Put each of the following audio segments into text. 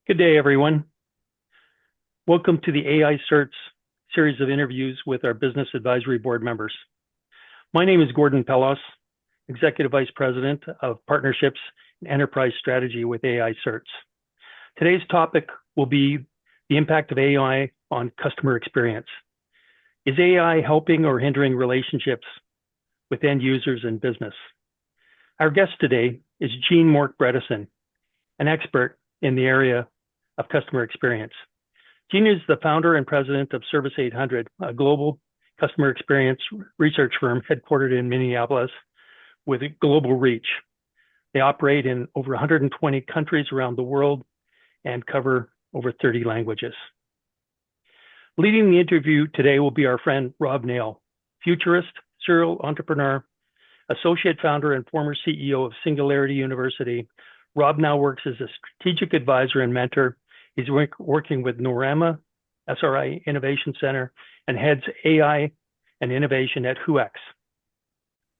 Good day, everyone. Welcome to the AI Certs series of interviews with our Business Advisory Board members. My name is Gordon Pellos, Executive Vice President of Partnerships and Enterprise Strategy with AI Certs. Today's topic will be the impact of AI on customer experience. Is AI helping or hindering relationships with end users and business? Our guest today is Jean Mork-Bredesen, an expert in the area of customer experience. Jean is the founder and president of Service 800, a global customer experience research firm headquartered in Minneapolis with a global reach. They operate in over 120 countries around the world and cover over 30 languages. Leading the interview today will be our friend Rob Nail, futurist, serial entrepreneur, associate founder, and former CEO of Singularity University. Rob now works as a strategic advisor and mentor. He's working with Norama, SRI Innovation Center, and heads AI and innovation at WhoX.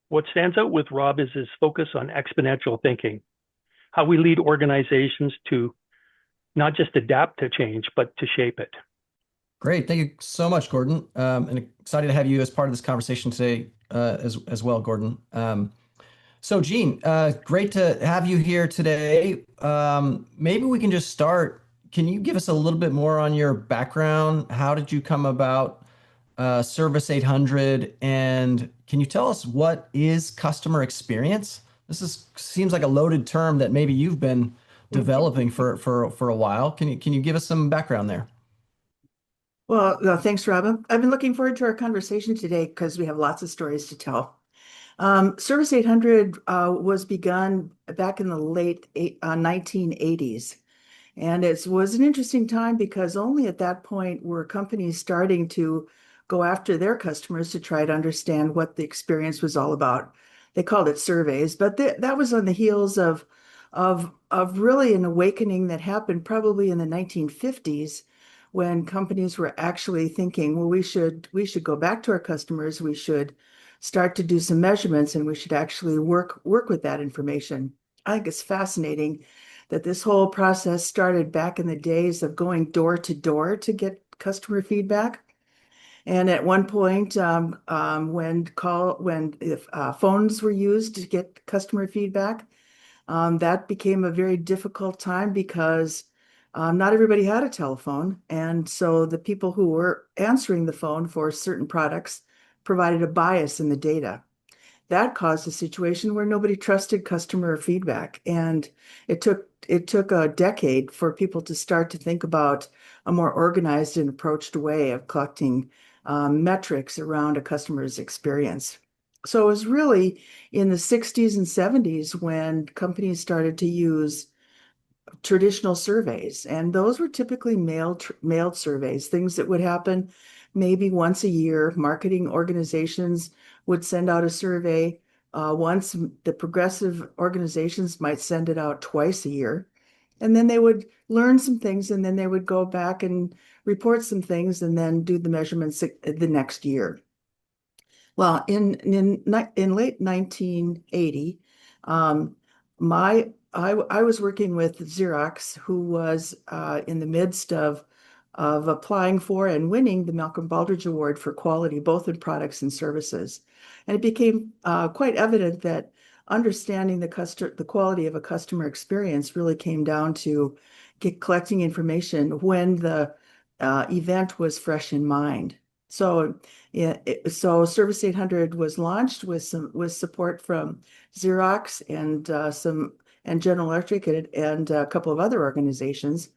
What stands out with Rob is his focus on exponential thinking, how we lead organizations to not just adapt to change, but to shape it. Great. Thank you so much, Gordon. And excited to have you as part of this conversation today as well, Gordon. So Jean, great to have you here today. Maybe we can just start. Can you give us a little bit more on your background? How did you come about Service 800? And can you tell us what is customer experience? Seems like a loaded term that maybe you've been developing for a while. Can you give us some background there? Well, thanks, Rob. I've been looking forward to our conversation today because we have lots of stories to tell. Service 800 was begun back in the late 1980s. And it was an interesting time because only at that point were companies starting to go after their customers to try to understand what the experience was all about. They called it surveys, but that was on the heels of really an awakening that happened probably in the 1950s when companies were actually thinking, well, we should go back to our customers, we should start to do some measurements, and we should actually work with that information. I think it's fascinating that this whole process started back in the days of going door to door to get customer feedback. And at one point, when phones were used to get customer feedback, that became a very difficult time because not everybody had a telephone. And so the people who were answering the phone for certain products provided a bias in the data. That caused a situation where nobody trusted customer feedback. And it took a decade for people to start to think about a more organized and approached way of collecting metrics around a customer's experience. So it was really in the 60s and 70s when companies started to use traditional surveys. And those were typically mailed surveys, things that would happen maybe once a year. Marketing organizations would send out a survey once. The progressive organizations might send it out twice a year. And then they would learn some things, and then they would go back and report some things and then do the measurements the next year. Well, in late 1980, I was working with Xerox, who was in the midst of applying for and winning the Malcolm Baldrige Award for quality, both in products and services. And it became quite evident that understanding the quality of a customer experience really came down to collecting information when the event was fresh in mind. So Service 800 was launched with support from Xerox and General Electric and a couple of other organizations.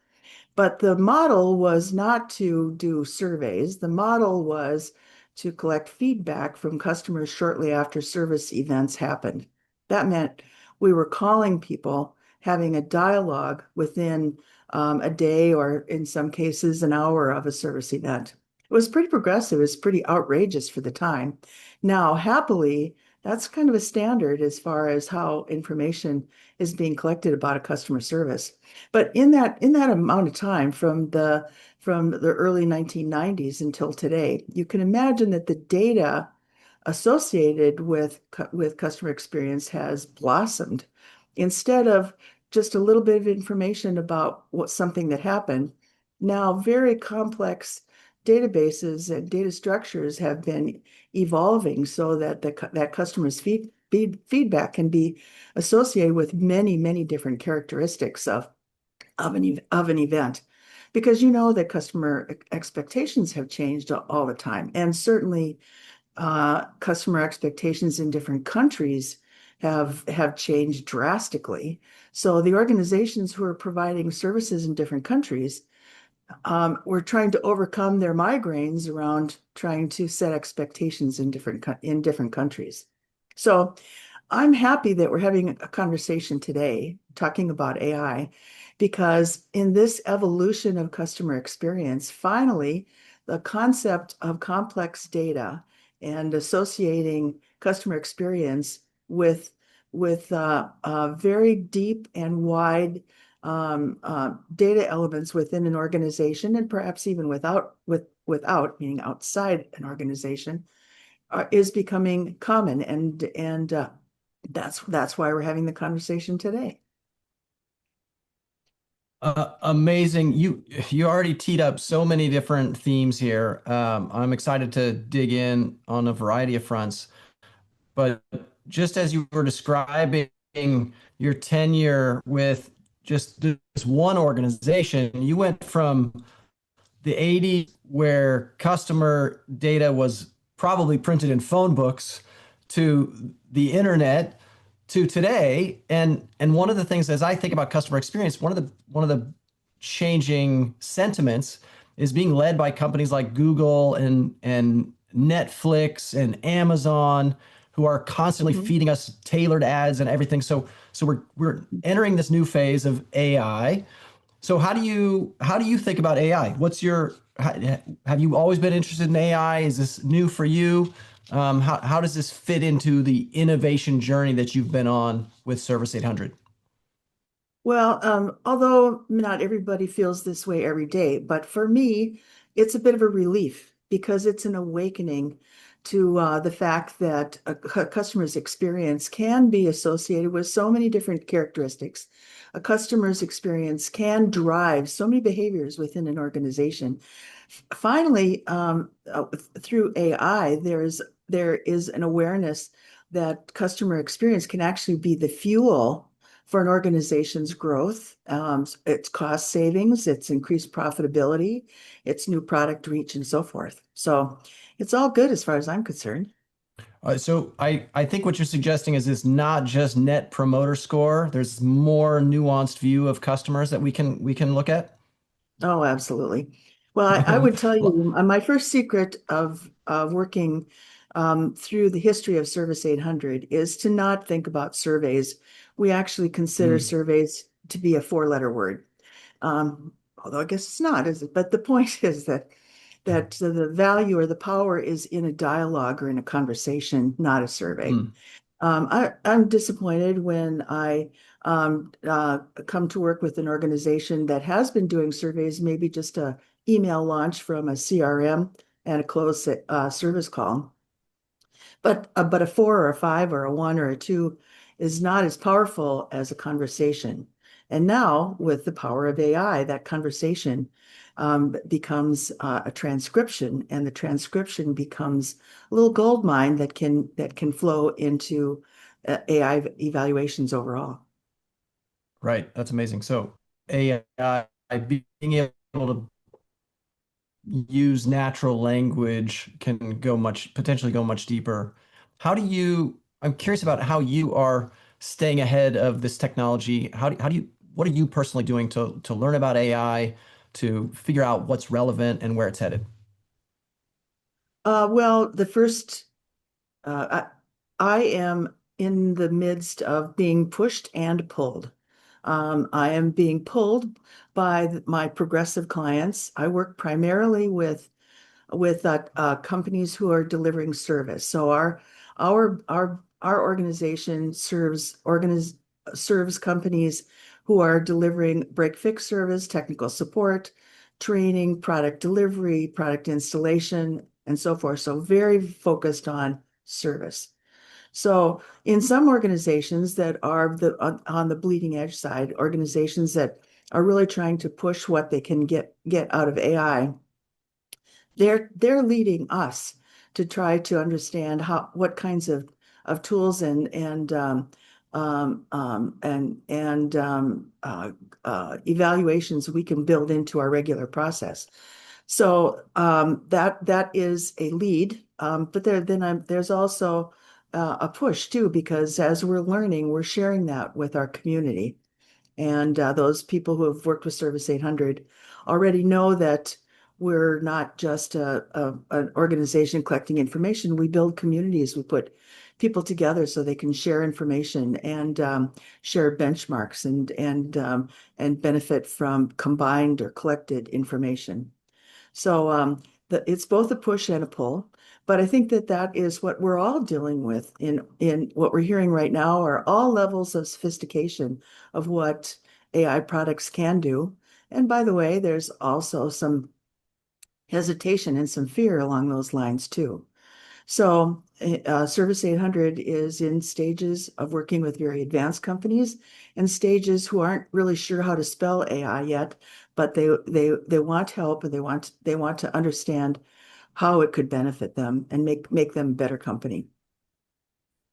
But the model was not to do surveys. The model was to collect feedback from customers shortly after service events happened. That meant we were calling people, having a dialogue within a day, or in some cases, an hour of a service event. It was pretty progressive. It was pretty outrageous for the time. Now, happily, that's kind of a standard as far as how information is being collected about a customer service. But in that amount of time, from the early 1990s until today, you can imagine that the data associated with customer experience has blossomed. Instead of just a little bit of information about what something that happened. Now, very complex databases and data structures have been evolving so that that customer's feedback can be associated with many, many different characteristics of an event. Because you know that customer expectations have changed all the time. And certainly customer expectations in different countries have changed drastically. So the organizations who are providing services in different countries were trying to overcome their migraines around trying to set expectations in different countries. So I'm happy that we're having a conversation today talking about AI because in this evolution of customer experience, finally, the concept of complex data and associating customer experience with very deep and wide data elements within an organization and perhaps even without meaning outside an organization is becoming common and that's why we're having the conversation today. Amazing. You already teed up so many different themes here. I'm excited to dig in on a variety of fronts. But just as you were describing your tenure with just this one organization, you went from the 80s where customer data was probably printed in phone books to the internet to today. And one of the things as I think about customer experience, one of the changing sentiments is being led by companies like Google and Netflix and Amazon who are constantly Mhm. feeding us tailored ads and everything. So we're entering this new phase of AI. So how do you think about AI? Have you always been interested in AI? Is this new for you? How does this fit into the innovation journey that you've been on with Service 800? Well, although not everybody feels this way every day, but for me, it's a bit of a relief because it's an awakening to the fact that a customer's experience can be associated with so many different characteristics. A customer's experience can drive so many behaviors within an organization. Finally, through AI, there is an awareness that customer experience can actually be the fuel for an organization's growth. It's cost savings, it's increased profitability, it's new product reach, and so forth. So it's all good as far as I'm concerned. So I think what you're suggesting is it's not just net promoter score. There's more nuanced view of customers that we can look at. Oh, absolutely. Well, I would tell Well, you my first secret of working through the history of Service 800 is to not think about surveys. We actually consider mm, surveys to be a four-letter word. Although I guess it's not, is it? But the point is that the value or the power is in a dialogue or in a conversation, not a survey. mm. I'm disappointed when I come to work with an organization that has been doing surveys, maybe just a email launch from a CRM and a closed service call. But a four or a five or a one or a two is not as powerful as a conversation. And now with the power of AI, that conversation becomes a transcription, and the transcription becomes a little gold mine that can flow into AI evaluations overall. Right. That's amazing. So AI being able to use natural language can potentially go much deeper. I'm curious about how you are staying ahead of this technology. What are you personally doing to learn about AI, to figure out what's relevant and where it's headed? Well, the first I am in the midst of being pushed and pulled. I am being pulled by my progressive clients. I work primarily with companies who are delivering service. So our organization serves companies who are delivering break fix service, technical support, training, product delivery, product installation, and so forth. So very focused on service. So in some organizations that are on the bleeding edge side, organizations that are really trying to push what they can get out of AI, they're leading us to try to understand what kinds of tools and evaluations we can build into our regular process. So that is a lead, but there's also a push too, because as we're learning, we're sharing that with our community. And those people who have worked with Service 800 already know that we're not just an organization collecting information. We build communities. We put people together so they can share information and share benchmarks and benefit from combined or collected information. So it's both a push and a pull. But I think that is what we're all dealing with in what we're hearing right now are all levels of sophistication of what AI products can do. And by the way, there's also some hesitation and some fear along those lines too. So Service 800 is in stages of working with very advanced companies and stages who aren't really sure how to spell AI yet, but they want help and they want to understand how it could benefit them and make them a better company.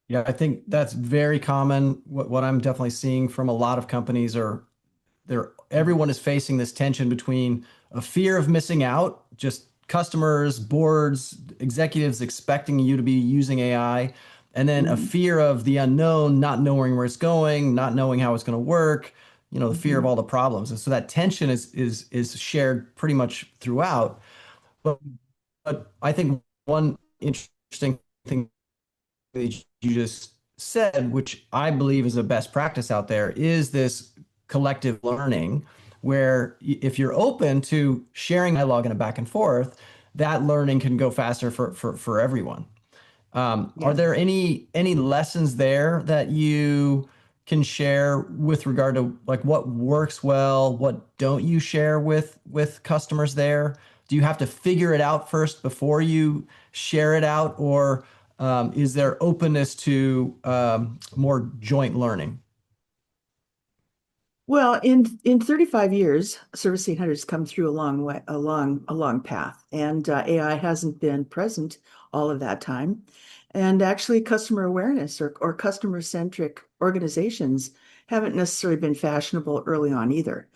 Yeah, I think that's very common. What I'm definitely seeing from a lot of companies are everyone is facing this tension between a fear of missing out, just customers, boards, executives expecting you to be using AI, and then a Mhm. fear of the unknown, not knowing where it's going, not knowing how it's going to work, the fear of Mhm. all the problems. And so that tension is shared pretty much throughout. But, but I think one interesting thing that you just said, which I believe is a best practice out there, is this collective learning, where if you're open to sharing dialogue and a back and forth, that learning can go faster for everyone. Are Yes. there any lessons there that you can share with regard to like what works well, what don't you share with customers there? Do you have to figure it out first before you share it out, or is there openness to more joint learning? Well, in 35 years, Service 800 has come through a long way, a long path, and AI hasn't been present all of that time. And actually, customer awareness or customer-centric organizations haven't necessarily been fashionable early on either.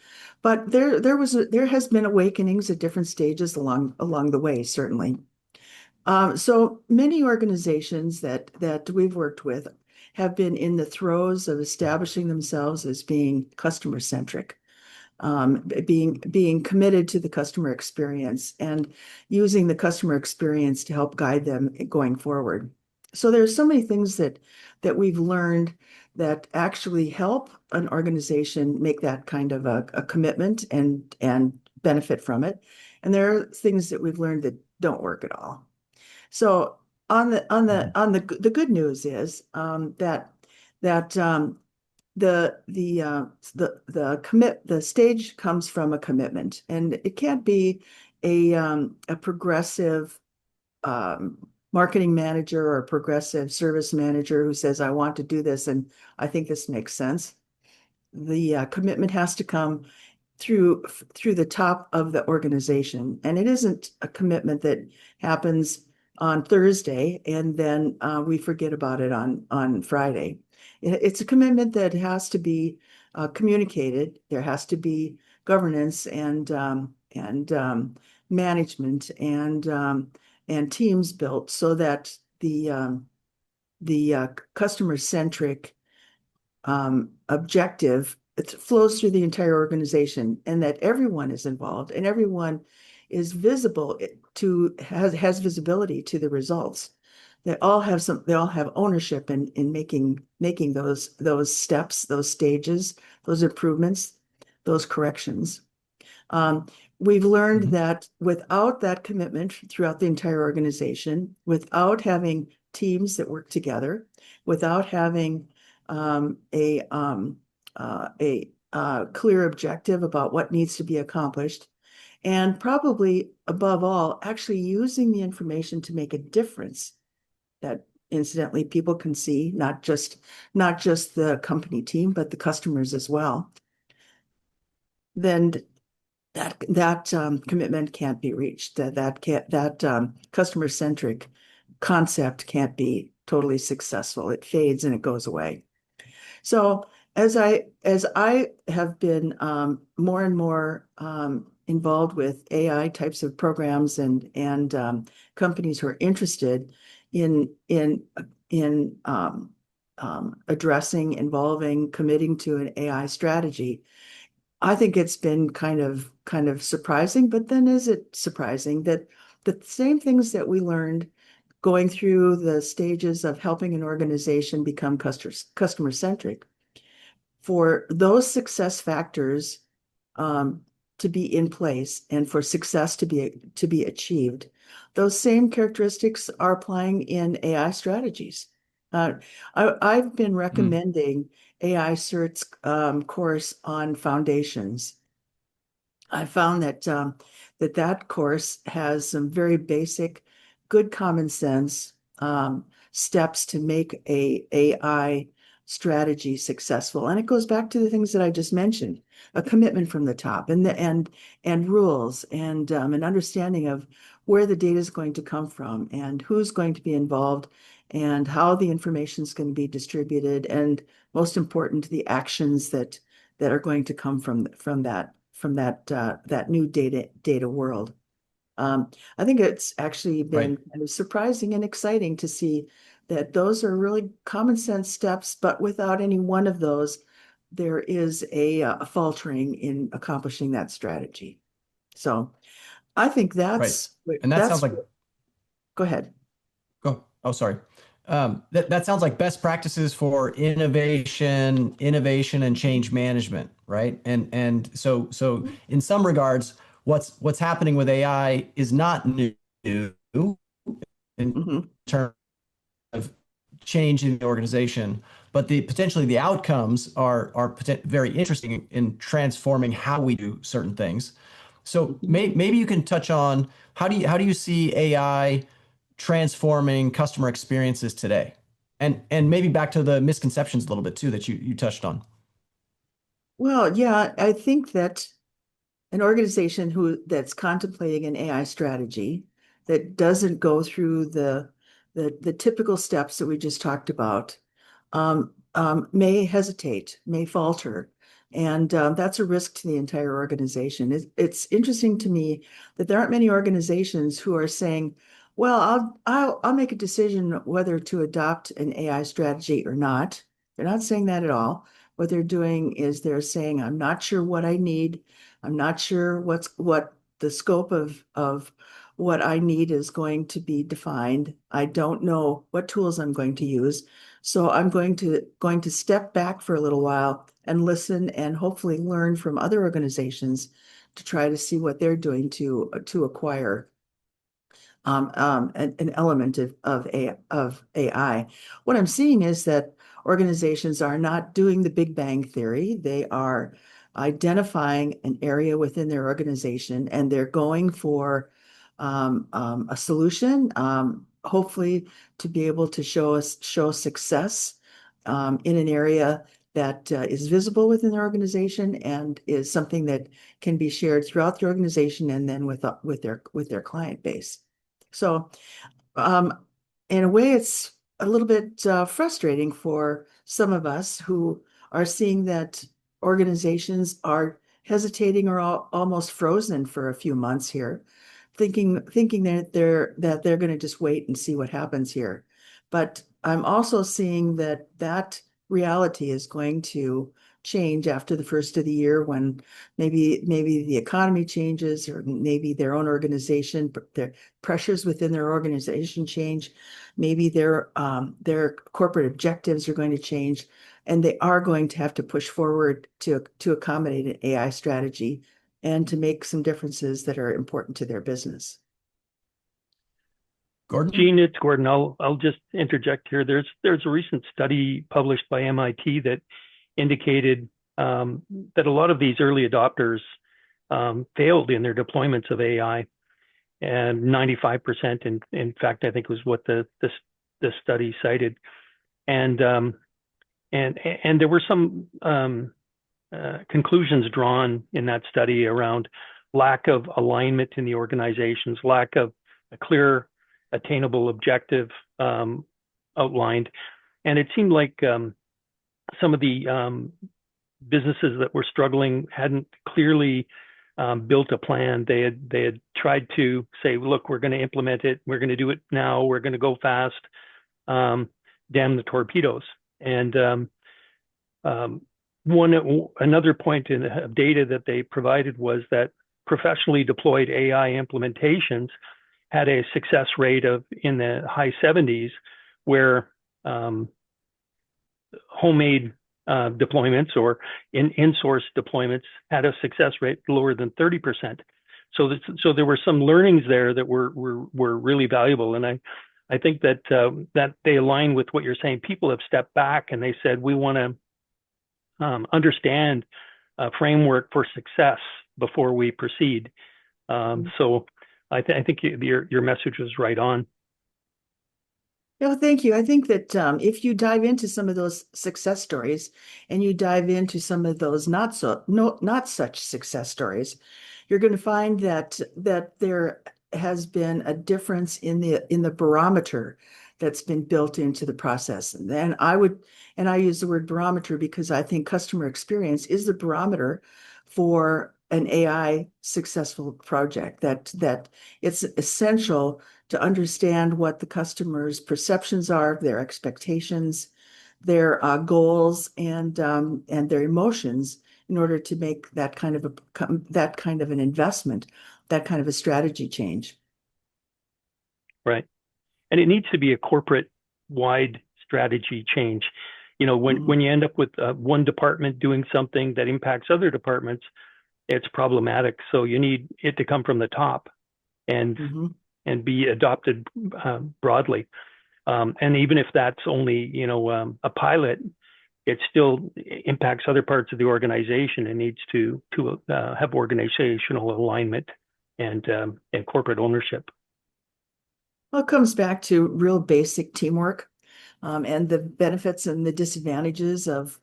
But there has been awakenings at different stages along the way, certainly. So many organizations that we've worked with have been in the throes of establishing themselves as being customer centric, being committed to the customer experience and using the customer experience to help guide them going forward. So there's so many things that we've learned that actually help an organization make that kind of a commitment and benefit from it. And there are things that we've learned that don't work at all. So the good news is that the stage comes from a commitment, and it can't be a progressive um, marketing manager or a progressive service manager who says, "I want to do this, and I think this makes sense." The commitment has to come through through the top of the organization. And it isn't a commitment that happens on Thursday and then we forget about it on Friday. It's a commitment that has to be communicated. There has to be governance and management and teams built so that the customer centric objective, it flows through the entire organization and that everyone is involved and everyone is visible has visibility to the results. They all have ownership in making those steps, those stages, those improvements, those corrections. Um, we've learned Mhm. that without that commitment throughout the entire organization, without having teams that work together, without having a clear objective about what needs to be accomplished, and probably above all, actually using the information to make a difference that incidentally, people can see, not just the company team, but the customers as well, then that commitment can't be reached. That customer-centric concept can't be totally successful. It fades and it goes away. So as I have been more and more involved with AI types of programs and companies who are interested in addressing, involving, committing to an AI strategy, I think it's been kind of surprising. But then is it surprising that the same things that we learned going through the stages of helping an organization become customer centric, for those success factors to be in place and for success to be achieved, those same characteristics are applying in AI strategies. I've been recommending AI Cert's course on foundations. I found that course has some very basic, good common sense steps to make a AI strategy successful. And it goes back to the things that I just mentioned: a commitment from the top, and rules, and an understanding of where the data is going to come from and who's going to be involved and how the information is going to be distributed, and most important, the actions that are going to come from that new data world. I think it's actually been Right. kind of surprising and exciting to see that those are really common sense steps, but without any one of those, there is a faltering in accomplishing that strategy. So I think Right. that's And that sounds that's. like, Go ahead. go. Oh, sorry. That sounds like best practices for innovation and change management, right? And so in some regards, what's happening with AI is not new in Mhm. terms of change in the organization, but potentially the outcomes are very interesting in transforming how we do certain things. So Mhm. maybe you can touch on how do you see AI transforming customer experiences today? And maybe back to the misconceptions a little bit too that you touched on. Well, yeah, I think that an organization that's contemplating an AI strategy that doesn't go through the typical steps that we just talked about may hesitate, may falter, and that's a risk to the entire organization. It's interesting to me that there aren't many organizations who are saying, "Well, I'll make a decision whether to adopt an AI strategy or not." They're not saying that at all. What they're doing is they're saying, "I'm not sure what I need. I'm not sure what the scope of what I need is going to be defined. I don't know what tools I'm going to use. So I'm going to step back for a little while and listen and hopefully learn from other organizations to try to see what they're doing to acquire an element of AI." What I'm seeing is that organizations are not doing the Big Bang Theory. They are identifying an area within their organization, and they're going for a solution, hopefully to be able to show success in an area that is visible within their organization and is something that can be shared throughout the organization and then with their client base. So, um, in a way, it's a little bit frustrating for some of us who are seeing that organizations are hesitating or almost frozen for a few months here, thinking that they're going to just wait and see what happens here. But I'm also seeing that reality is going to change after the first of the year, when maybe the economy changes, or maybe their own organization, their pressures within their organization change. Maybe their corporate objectives are going to change, and they are going to have to push forward to accommodate an AI strategy and to make some differences that are important to their business. Gordon? Gene, it's Gordon. I'll just interject here. There's a recent study published by MIT that indicated that a lot of these early adopters failed in their deployments of AI, and 95%. In fact, I think was what the this study cited, and there were some conclusions drawn in that study around lack of alignment in the organizations, lack of a clear, attainable objective outlined, and it seemed like some of the businesses that were struggling hadn't clearly built a plan. They had tried to say, look, we're going to implement it. We're going to do it now. We're going to go fast. Damn the torpedoes. And another point of data that they provided was that professionally deployed AI implementations had a success rate of in the high 70s, where homemade deployments or in-source deployments had a success rate lower than 30%. So there were some learnings there that were really valuable, and I think that that they align with what you're saying. People have stepped back and they said we want to understand a framework for success before we proceed. So I think your message was right on. No, thank you. I think that if you dive into some of those success stories and you dive into some of those not such success stories, you're going to find that there has been a difference in the barometer that's been built into the process. And I use the word barometer because I think customer experience is the barometer for an AI successful project, that it's essential to understand what the customer's perceptions are, their expectations, their goals, and their emotions in order to make that kind of an investment, that kind of a strategy change. Right. And it needs to be a corporate wide strategy change. You know, when you end up with one department doing something that impacts other departments, it's problematic. So you need it to come from the top and be adopted broadly. And even if that's only, a pilot, it still impacts other parts of the organization and needs to have organizational alignment and corporate ownership. Well, it comes back to real basic teamwork, and the benefits and the disadvantages of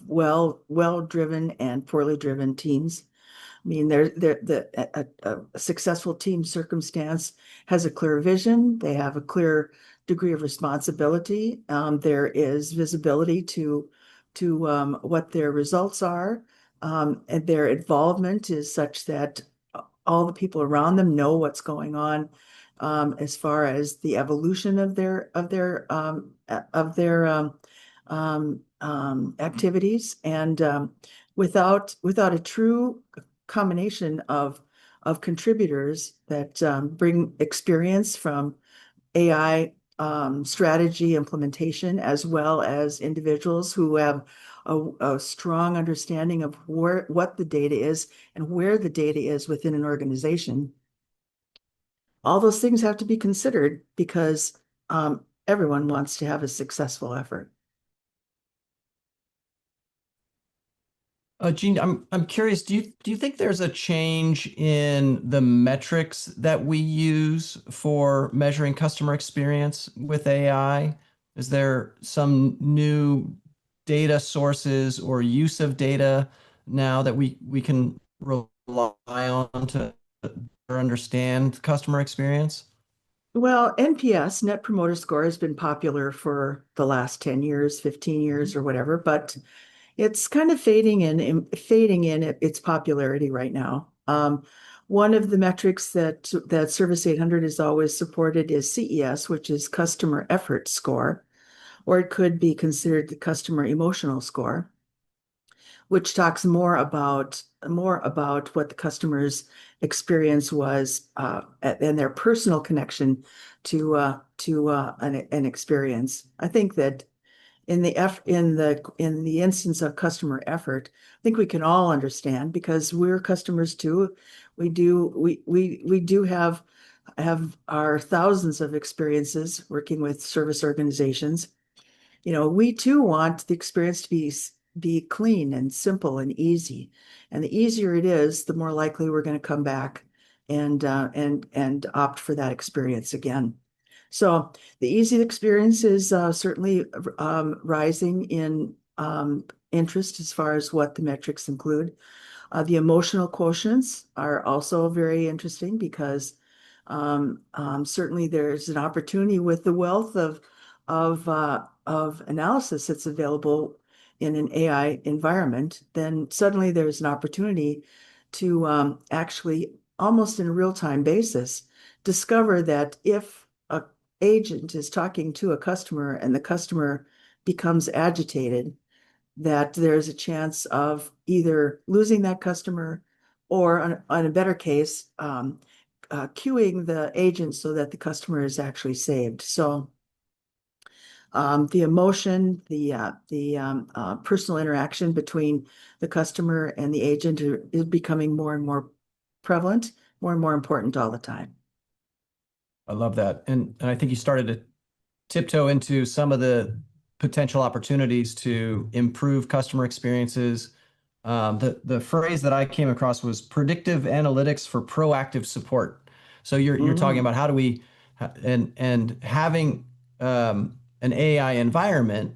well-driven and poorly driven teams. I mean, a successful team circumstance has a clear vision. They have a clear degree of responsibility. There is visibility to what their results are, and their involvement is such that all the people around them know what's going on, as far as the evolution of their activities, and without a true combination of contributors that bring experience from AI strategy implementation, as well as individuals who have a strong understanding of what the data is and where the data is within an organization. All those things have to be considered because everyone wants to have a successful effort. Gene, I'm curious, do you think there's a change in the metrics that we use for measuring customer experience with AI? Is there some new data sources or use of data now that we can rely on to better understand customer experience? Well, NPS, Net Promoter Score, has been popular for the last 10 years, 15 years, or whatever, but it's kind of fading in its popularity right now. One of the metrics that Service 800 has always supported is CES, which is Customer Effort Score, or it could be considered the Customer Emotional Score, which talks more about what the customer's experience was, and their personal connection to an experience. I think that in the instance of customer effort, I think we can all understand, because we're customers too. We do have our thousands of experiences working with service organizations. We too want the experience to be clean and simple and easy. And the easier it is, the more likely we're going to come back and opt for that experience again. So the easy experience is certainly rising in interest as far as what the metrics include. The emotional quotients are also very interesting because certainly there's an opportunity with the wealth of analysis that's available in an AI environment. Then suddenly there's an opportunity to actually almost in a real-time basis discover that if a agent is talking to a customer and the customer becomes agitated, that there's a chance of either losing that customer or on a better case, queuing the agent so that the customer is actually saved. So the emotion, the personal interaction between the customer and the agent is becoming more and more prevalent, more and more important all the time. I love that. And I think you started to tiptoe into some of the potential opportunities to improve customer experiences. The phrase that I came across was predictive analytics for proactive support. So you're talking Mm, about how do we and having an AI environment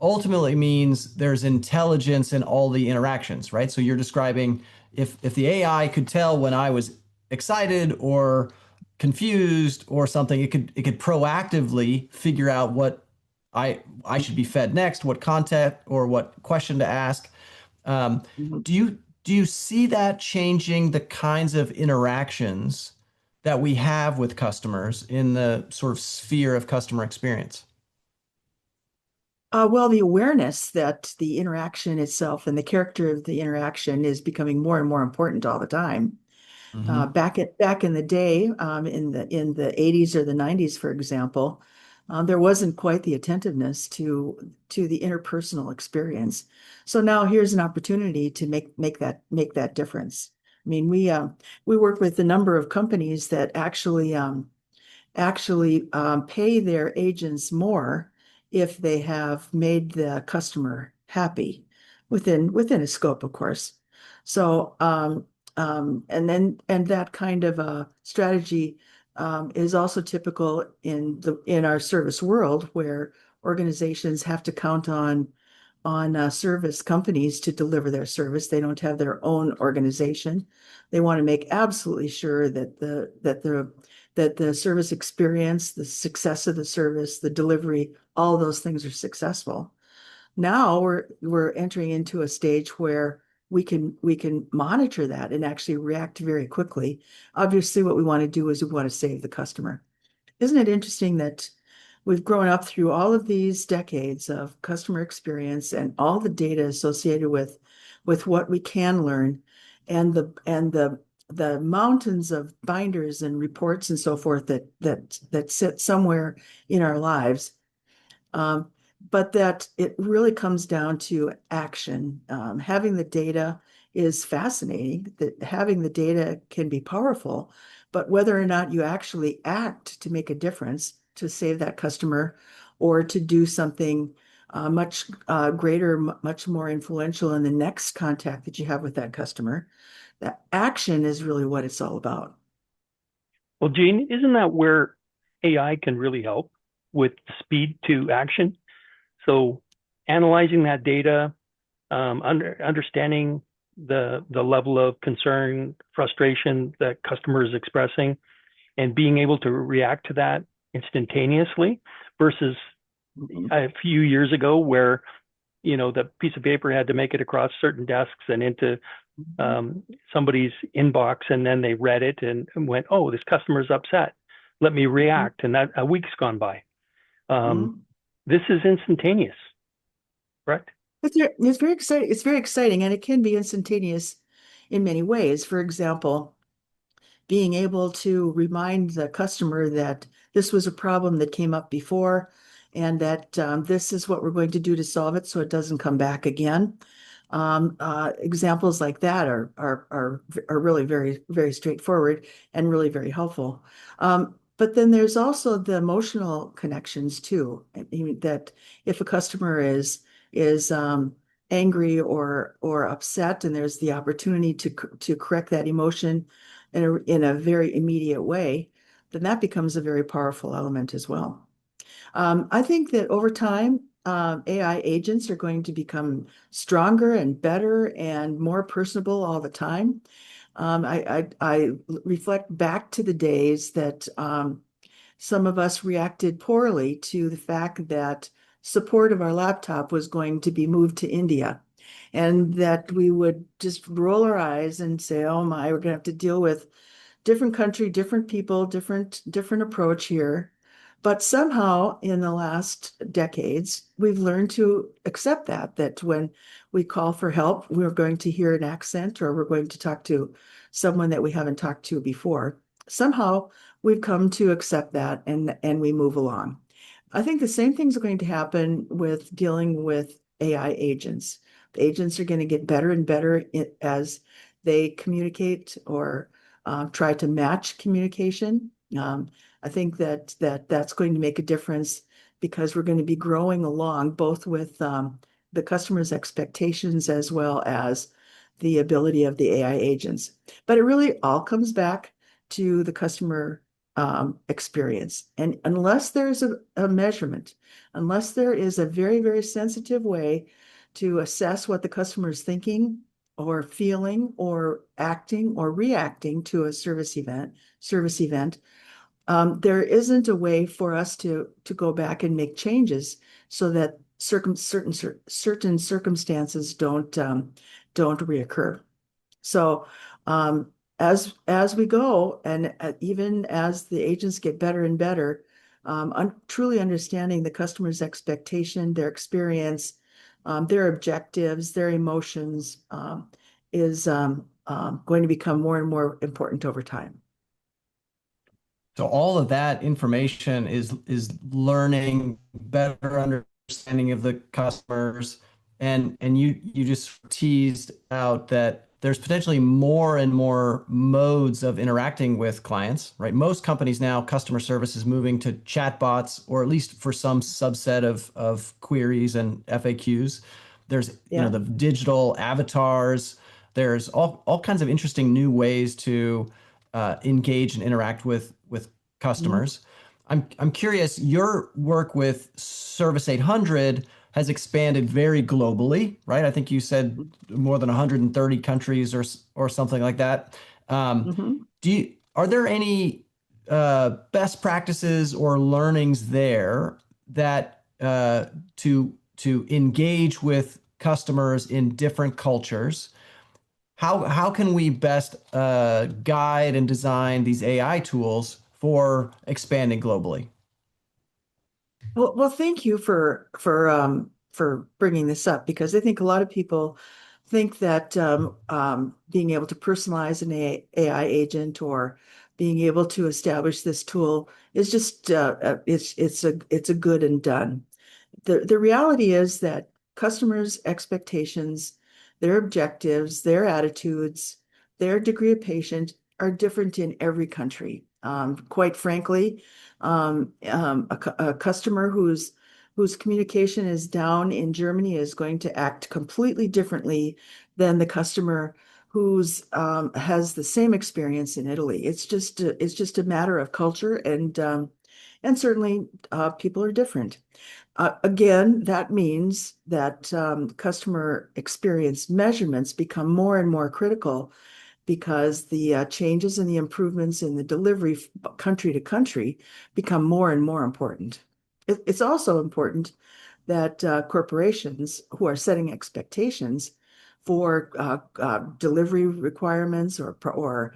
ultimately means there's intelligence in all the interactions, right? So you're describing if the AI could tell when I was excited or confused or something, it could proactively figure out what I should be fed next, what content or what question to ask. Um, mhm. do you see that changing the kinds of interactions that we have with customers in the sort of sphere of customer experience? Well, the awareness that the interaction itself and the character of the interaction is becoming more and more important all the time. Hmm. Back in the day, in the 80s or the 90s, for example, there wasn't quite the attentiveness to the interpersonal experience. So now here's an opportunity to make that difference. I mean, we work with a number of companies that actually pay their agents more if they have made the customer happy within a scope, of course. So and that kind of a strategy is also typical in our service world where organizations have to count on service companies to deliver their service. They don't have their own organization. They want to make absolutely sure that the service experience, the success of the service, the delivery, all those things are successful. Now we're entering into a stage where we can monitor that and actually react very quickly. Obviously, what we want to do is we want to save the customer. Isn't it interesting that we've grown up through all of these decades of customer experience and all the data associated with what we can learn and the mountains of binders and reports and so forth that sit somewhere in our lives. Um, but that it really comes down to action. Having the data is fascinating, that having the data can be powerful, but whether or not you actually act to make a difference to save that customer or to do something much greater, much more influential in the next contact that you have with that customer, that action is really what it's all about. Well, Gene, isn't that where AI can really help with speed to action? So analyzing that data, understanding the level of concern, frustration that customer is expressing, and being able to react to that instantaneously versus Mhm. a few years ago where the piece of paper had to make it across certain desks and into somebody's inbox, and then they read it and went, "Oh, this customer's upset. Let me Mhm. react." And that a week's gone by. Um, Mhm. this is instantaneous, correct? It's very exciting. It's very exciting, and it can be instantaneous in many ways. For example, being able to remind the customer that this was a problem that came up before, and that this is what we're going to do to solve it so it doesn't come back again. Examples like that are really very, very straightforward and really very helpful. But then there's also the emotional connections too. I mean, that if a customer is angry or upset, and there's the opportunity to correct that emotion in a very immediate way. then that becomes a very powerful element as well. I think that over time, AI agents are going to become stronger and better and more personable all the time. I reflect back to the days that some of us reacted poorly to the fact that support of our laptop was going to be moved to India, and that we would just roll our eyes and say, "Oh my, we're going to have to deal with different country, different people, different approach here." But somehow in the last decades, we've learned to accept that when we call for help, we're going to hear an accent or we're going to talk to someone that we haven't talked to before. Somehow we've come to accept that and we move along. I think the same thing's going to happen with dealing with AI agents. The agents are going to get better and better as they communicate or try to match communication. I think that's going to make a difference because we're going to be growing along both with the customer's expectations as well as the ability of the AI agents. But it really all comes back to the customer experience. And unless there's a measurement, unless there is a very, very sensitive way to assess what the customer is thinking or feeling or acting or reacting to a service event, there isn't a way for us to go back and make changes so that certain circumstances don't reoccur. So as we go, and even as the agents get better and better, truly understanding the customer's expectation, their experience, their objectives, their emotions, is going to become more and more important over time. So all of that information is learning better understanding of the customers, and you just teased out that there's potentially more and more modes of interacting with clients, right? Most companies now, customer service is moving to chatbots, or at least for some subset of queries and FAQs. There's the digital avatars. There's all kinds of interesting new ways to engage and interact with customers. I'm curious, your work with Service 800 has expanded very globally, right? I think you said more than 130 countries or something like that. Are there any best practices or learnings there that to engage with customers in different cultures? How can we best guide and design these AI tools for expanding globally? Well, thank you for bringing this up because I think a lot of people think that being able to personalize an AI agent or being able to establish this tool is just it's a good and done. The reality is that customers' expectations, their objectives, their attitudes, their degree of patience are different in every country. Quite frankly, a customer whose communication is down in Germany is going to act completely differently than the customer who's has the same experience in Italy. It's just a matter of culture and certainly people are different. Again, that means that customer experience measurements become more and more critical because the changes and the improvements in the delivery country to country become more and more important. It's also important that corporations who are setting expectations for delivery requirements or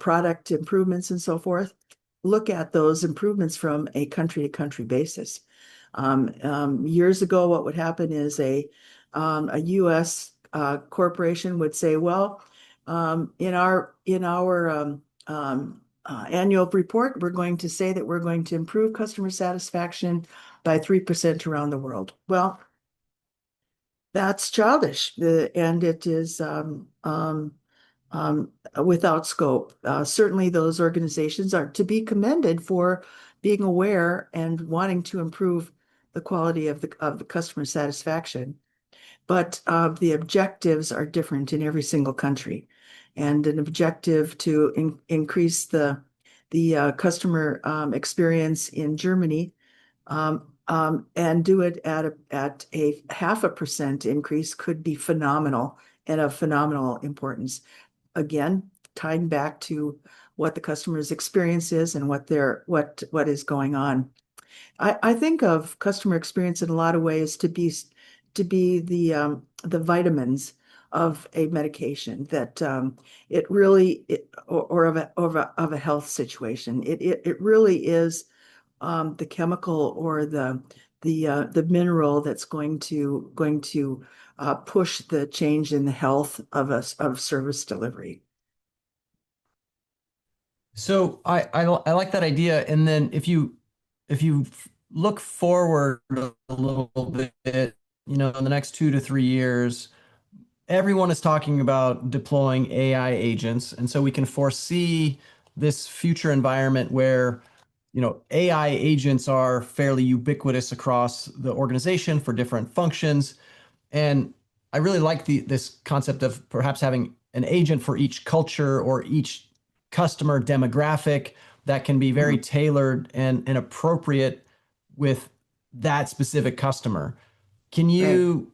product improvements and so forth look at those improvements from a country to country basis. Years ago, what would happen is a U.S. Corporation would say, "Well, in our annual report, we're going to say that we're going to improve customer satisfaction by 3% around the world." Well, that's childish, and it is without scope. Certainly, those organizations are to be commended for being aware and wanting to improve the quality of the customer satisfaction. But the objectives are different in every single country. And an objective to increase the the customer experience in Germany, and do it at a 0.5% increase could be phenomenal and of phenomenal importance. Again, tying back to what the customer's experience is and what is going on. I think of customer experience in a lot of ways to be the vitamins of a medication that it really or of a health situation. It really is the chemical or the mineral that's going to push the change in the health of service delivery. So I like that idea. And then if you look forward a little bit, in the next 2 to 3 years, everyone is talking about deploying AI agents. And so we can foresee this future environment where, AI agents are fairly ubiquitous across the organization for different functions. And I really like this concept of perhaps having an agent for each culture or each customer demographic that can be very Mhm. tailored and appropriate with that specific customer. Can Right. you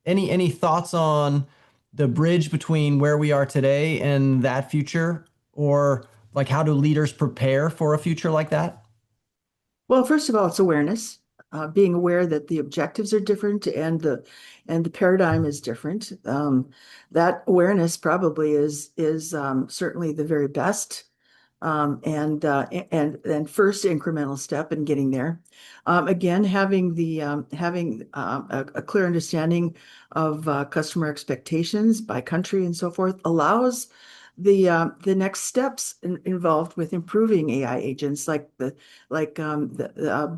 any thoughts on the bridge between where we are today and that future, or like how do leaders prepare for a future like that? Well, first of all, it's awareness, being aware that the objectives are different and the paradigm is different. That awareness probably is certainly the very best and first incremental step in getting there. Again, having a clear understanding of customer expectations by country and so forth allows the next steps involved with improving AI agents, like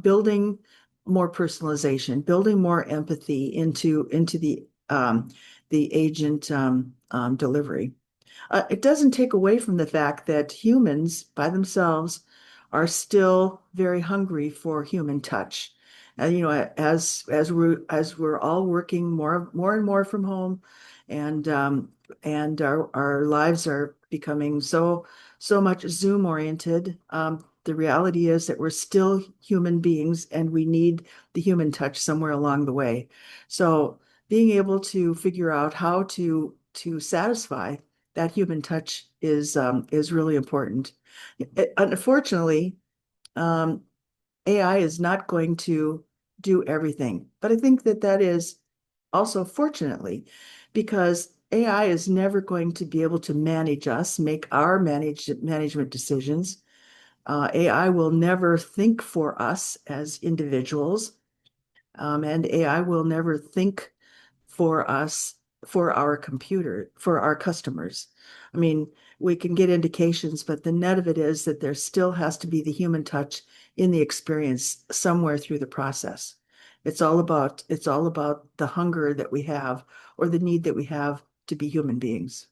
building more personalization, building more empathy into the agent delivery. It doesn't take away from the fact that humans by themselves are still very hungry for human touch. And as we're all working more and more from home, and our lives are becoming so much Zoom oriented. The reality is that we're still human beings, and we need the human touch somewhere along the way. So being able to figure out how to satisfy that human touch is really important. Unfortunately, um, AI is not going to do everything, but I think that is also fortunately because AI is never going to be able to manage us, make our management decisions. AI will never think for us as individuals, and AI will never think for us, for our computer, for our customers. I mean, we can get indications, but the net of it is that there still has to be the human touch in the experience somewhere through the process. It's all about the hunger that we have or the need that we have to be human beings.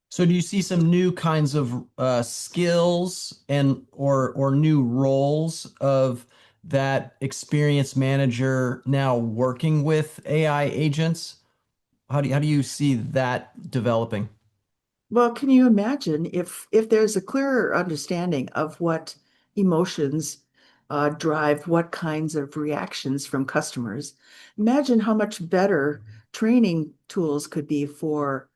So do you see some new kinds of skills and or new roles of that experience manager now working with AI agents? How do you see that developing? Well, can you imagine if there's a clearer understanding of what emotions drive what kinds of reactions from customers? Imagine how much better training tools could be for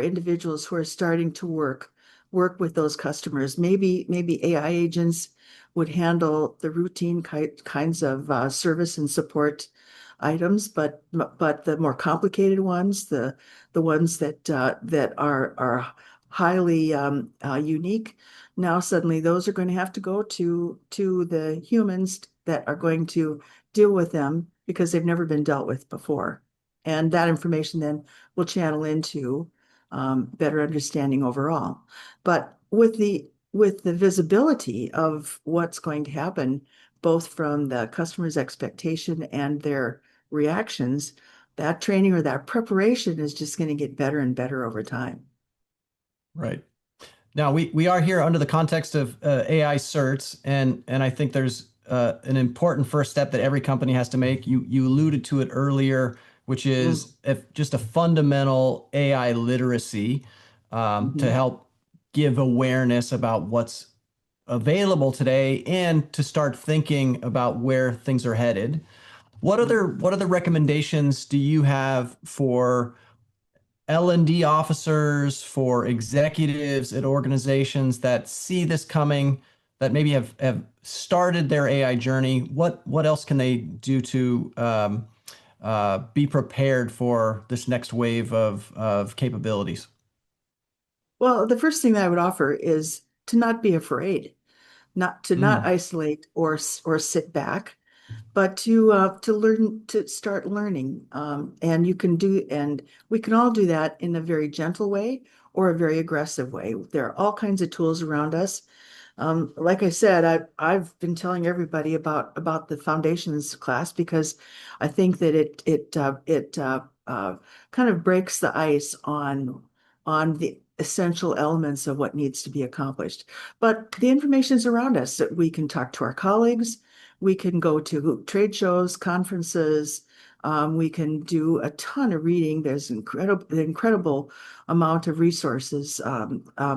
individuals who are starting to work with those customers. Maybe AI agents would handle the routine kinds of service and support items, but the more complicated ones, the ones that are highly unique. Now suddenly those are going to have to go to the humans that are going to deal with them because they've never been dealt with before. And that information then will channel into better understanding overall. But with the visibility of what's going to happen, both from the customer's expectation and their reactions, that training or that preparation is just going to get better and better over time. Right. Now we are here under the context of AI certs, and I think there's an important first step that every company has to make. You alluded to it earlier, which Mm. is just a fundamental AI literacy to Mhm. help give awareness about what's available today and to start thinking about where things are headed. What other recommendations do you have for L&D officers, for executives at organizations that see this coming, that maybe have started their AI journey? What else can they do to be prepared for this next wave of capabilities? Well, the first thing that I would offer is to not be afraid, not Mm, isolate or sit back, but to learn to start learning. And you can do, and we can all do that in a very gentle way or a very aggressive way. There are all kinds of tools around us. Like I said, I've been telling everybody about the foundations class because I think that it kind of breaks the ice on the essential elements of what needs to be accomplished. But the information is around us that we can talk to our colleagues, we can go to trade shows, conferences. We can do a ton of reading. There's incredible amount of resources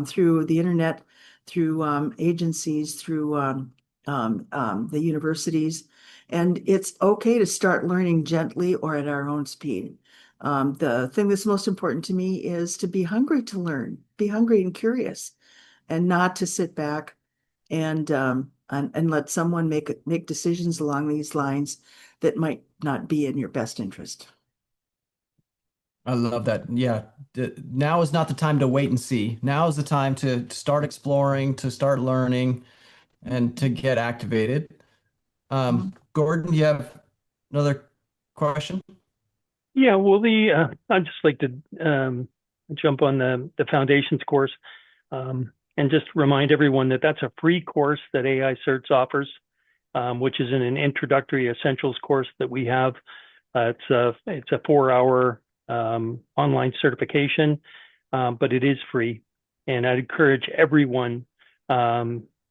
through the internet, through agencies, through the universities. And it's okay to start learning gently or at our own speed. The thing that's most important to me is to be hungry to learn, be hungry and curious, and not to sit back and let someone make decisions along these lines that might not be in your best interest. I love that. Yeah, now is not the time to wait and see. Now is the time to start exploring, to start learning, and to get activated. Mhm. Gordon, you have another question? Yeah, well, I'd just like to jump on the foundations course and just remind everyone that that's a free course that AI Certs offers, which is in an introductory essentials course that we have. It's a 4 hour online certification, but it is free, and I'd encourage everyone,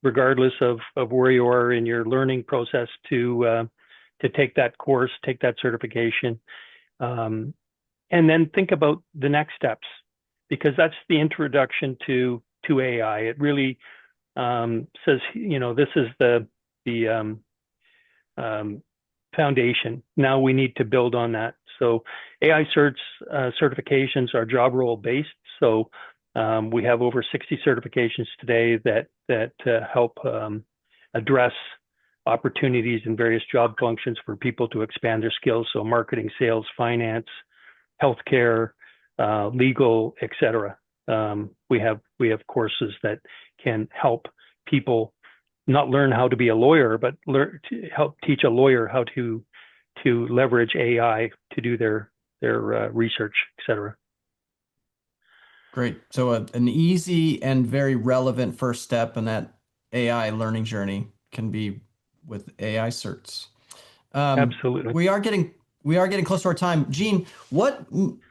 regardless of where you are in your learning process, to take that course, take that certification. Um, and then think about the next steps, because that's the introduction to AI. It really says, this is the foundation. Now we need to build on that. So AI certs certifications are job role based. So we have over 60 certifications today that help address opportunities in various job functions for people to expand their skills. So marketing, sales, finance, healthcare, legal, etc. We have courses that can help people not learn how to be a lawyer, but learn to help teach a lawyer how to leverage AI to do their research, etc. Great. So an easy and very relevant first step in that AI learning journey can be with AI certs. Absolutely. We are getting close to our time. Gene, what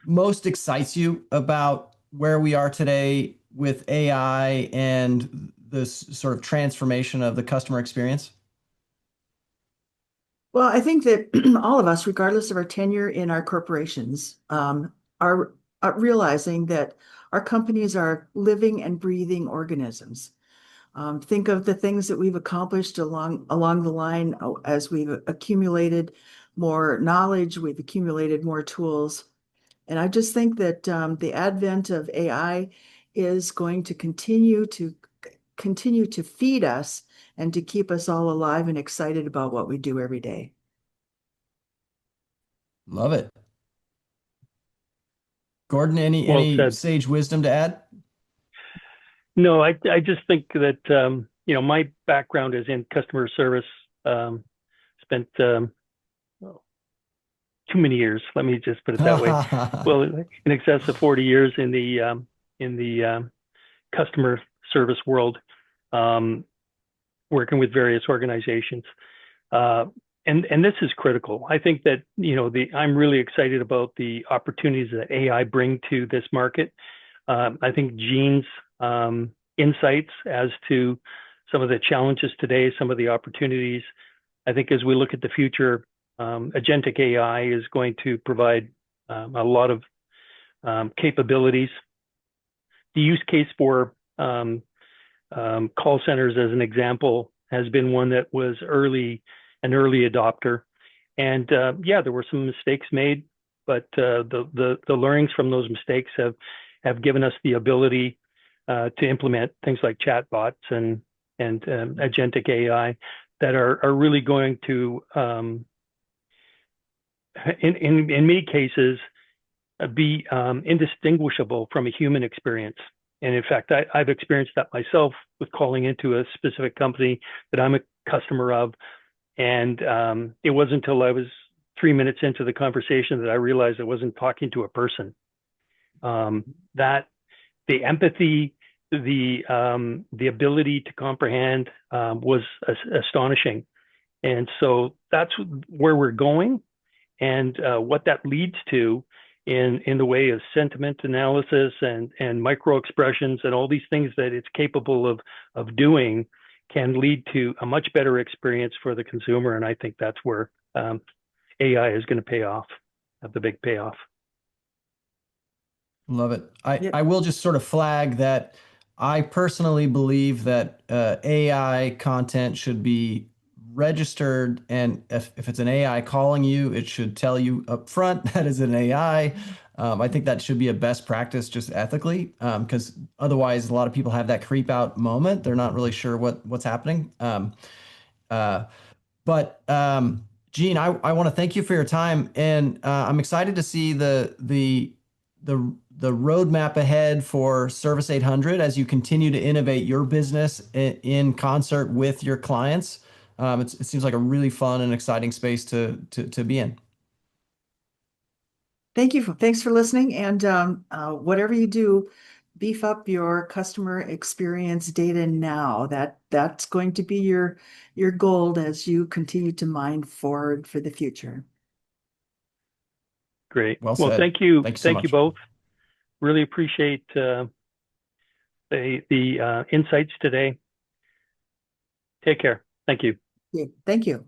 most excites you about where we are today with AI and this sort of transformation of the customer experience? Well, I think that all of us, regardless of our tenure in our corporations, are realizing that our companies are living and breathing organisms. Think of the things that we've accomplished along the line as we've accumulated more knowledge, we've accumulated more tools. And I just think that the advent of AI is going to continue to feed us and to keep us all alive and excited about what we do every day. Love it. Gordon, any Well any said. sage wisdom to add? No, I just think that my background is in customer service. Spent too many years. Let me just put it that way. Well, in excess of 40 years in the customer service world, um, working with various organizations. Uh, and this is critical. I think that, I'm really excited about the opportunities that AI bring to this market. I think Gene's insights as to some of the challenges today, some of the opportunities. I think as we look at the future, agentic AI is going to provide a lot of capabilities. The use case for call centers, as an example, has been one that was an early adopter. And yeah, there were some mistakes made, but the learnings from those mistakes have given us the ability to implement things like chatbots and agentic AI that are really going to, in many cases, be indistinguishable from a human experience. And in fact, I've experienced that myself with calling into a specific company that I'm a customer of. And it wasn't until I was 3 minutes into the conversation that I realized I wasn't talking to a person. That the empathy, the ability to comprehend was astonishing. And so that's where we're going, and what that leads to in the way of sentiment analysis and micro expressions and all these things that it's capable of doing can lead to a much better experience for the consumer. And I think that's where AI is going to pay off, have the big payoff. Love it. Yeah. I will just sort of flag that I personally believe that AI content should be registered, and if it's an AI calling you, it should tell you up front that is an AI. I think that should be a best practice just ethically, because otherwise a lot of people have that creep out moment. They're not really sure what's happening. Uh, but Gene, I want to thank you for your time, and I'm excited to see the roadmap ahead for Service 800 as you continue to innovate your business in concert with your clients. It seems like a really fun and exciting space to be in. Thanks for listening. And whatever you do, beef up your customer experience data now. That's going to be your gold as you continue to mine forward for the future. Great. Well Well, said. thank you. Thank you so Thank you much. both. Really appreciate the insights today. Take care. Thank you. Yeah, thank you.